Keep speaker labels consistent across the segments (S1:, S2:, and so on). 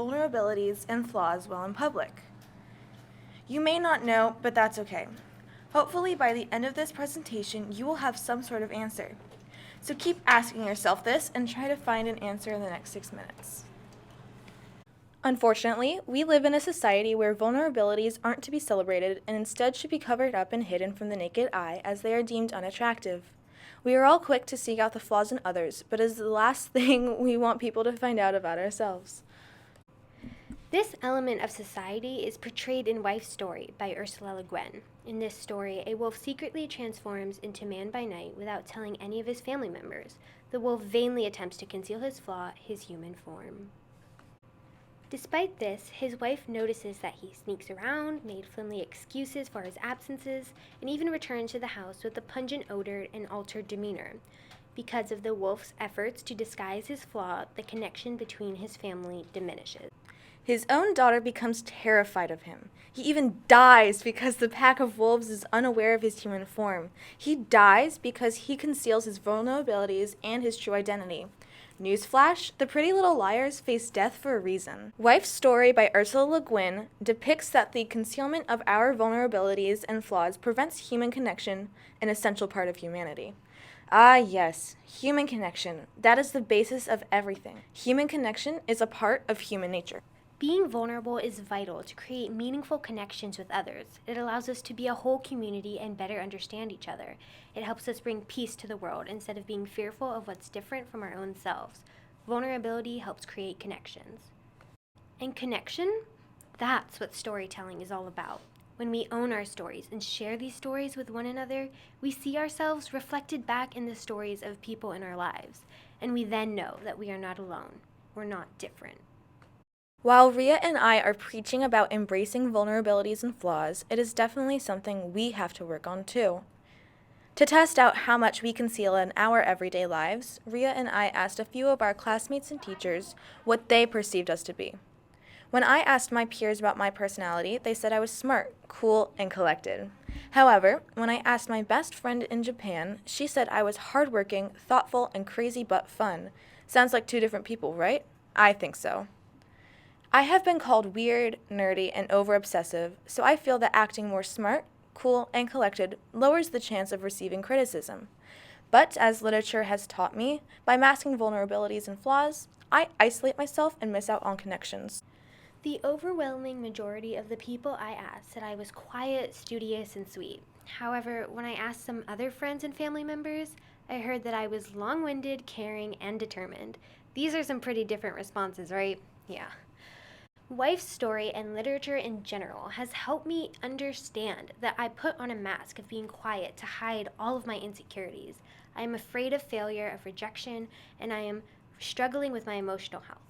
S1: vulnerabilities and flaws while in public? You may not know, but that's okay. Hopefully by the end of this presentation, you will have some sort of answer. So keep asking yourself this and try to find an answer in the next 6 minutes. Unfortunately, we live in a society where vulnerabilities aren't to be celebrated and instead should be covered up and hidden from the naked eye as they are deemed unattractive. We are all quick to seek out the flaws in others, but it is the last thing we want people to find out about ourselves.
S2: This element of society is portrayed in Wife's Story by Ursula Le Guin. In this story, a wolf secretly transforms into man by night without telling any of his family members. The wolf vainly attempts to conceal his flaw, his human form. Despite this, his wife notices that he sneaks around, made flimsy excuses for his absences, and even returns to the house with a pungent odor and altered demeanor. Because of the wolf's efforts to disguise his flaw, the connection between his family diminishes.
S1: His own daughter becomes terrified of him. He even dies because the pack of wolves is unaware of his human form. He dies because he conceals his vulnerabilities and his true identity. Newsflash, the Pretty Little Liars face death for a reason. Wife's Story by Ursula Le Guin depicts that the concealment of our vulnerabilities and flaws prevents human connection, an essential part of humanity. Ah yes, human connection. That is the basis of everything. Human connection is a part of human nature.
S2: Being vulnerable is vital to create meaningful connections with others. It allows us to be a whole community and better understand each other. It helps us bring peace to the world instead of being fearful of what's different from our own selves. Vulnerability helps create connections. And connection? That's what storytelling is all about. When we own our stories and share these stories with one another, we see ourselves reflected back in the stories of people in our lives. And we then know that we are not alone. We're not different.
S1: While Rhea and I are preaching about embracing vulnerabilities and flaws, it is definitely something we have to work on too. To test out how much we conceal in our everyday lives, Rhea and I asked a few of our classmates and teachers what they perceived us to be. When I asked my peers about my personality, they said I was smart, cool, and collected. However, when I asked my best friend in Japan, she said I was hardworking, thoughtful, and crazy but fun. Sounds like two different people, right? I think so. I have been called weird, nerdy, and over-obsessive, so I feel that acting more smart, cool, and collected lowers the chance of receiving criticism. But as literature has taught me, by masking vulnerabilities and flaws, I isolate myself and miss out on connections.
S2: The overwhelming majority of the people I asked said I was quiet, studious, and sweet. However, when I asked some other friends and family members, I heard that I was long-winded, caring, and determined. These are some pretty different responses, right? Yeah. Wife's Story and literature in general has helped me understand that I put on a mask of being quiet to hide all of my insecurities. I am afraid of failure, of rejection, and I am struggling with my emotional health.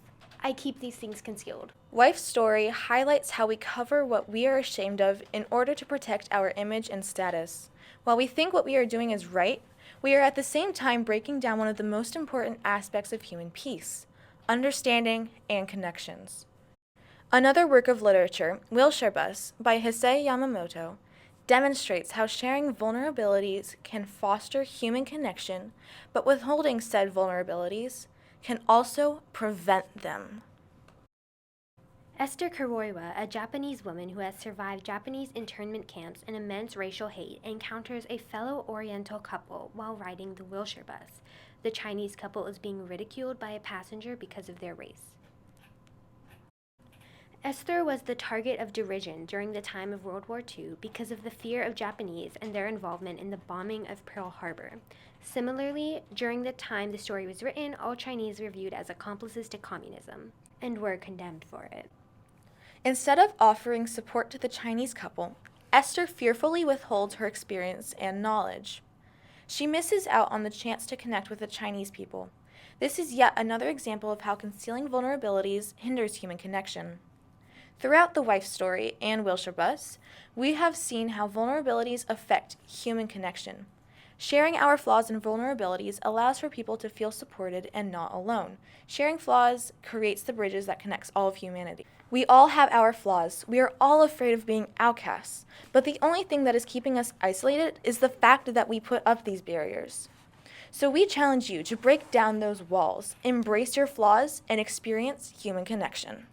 S2: I keep these things concealed.
S1: Wife's Story highlights how we cover what we are ashamed of in order to protect our image and status. While we think what we are doing is right, we are at the same time breaking down one of the most important aspects of human peace, understanding and connections. Another work of literature, Wilshirebus, by Hisei Yamamoto, demonstrates how sharing vulnerabilities can foster human connection, but withholding said vulnerabilities can also prevent them.
S2: Esther Kuroiwa, a Japanese woman who has survived Japanese internment camps and immense racial hate, encounters a fellow Oriental couple while riding the Wilshirebus. The Chinese couple is being ridiculed by a passenger because of their race. Esther was the target of derision during the time of World War II because of the fear of Japanese and their involvement in the bombing of Pearl Harbor. Similarly, during the time the story was written, all Chinese were viewed as accomplices to communism and were condemned for it.
S1: Instead of offering support to the Chinese couple, Esther fearfully withholds her experience and knowledge. She misses out on the chance to connect with the Chinese people. This is yet another example of how concealing vulnerabilities hinders human connection. Throughout the Wife's Story and Wilshirebus, we have seen how vulnerabilities affect human connection. Sharing our flaws and vulnerabilities allows for people to feel supported and not alone. Sharing flaws creates the bridges that connects all of humanity. We all have our flaws. We are all afraid of being outcasts. But the only thing that is keeping us isolated is the fact that we put up these barriers. So we challenge you to break down those walls, embrace your flaws, and experience human connection.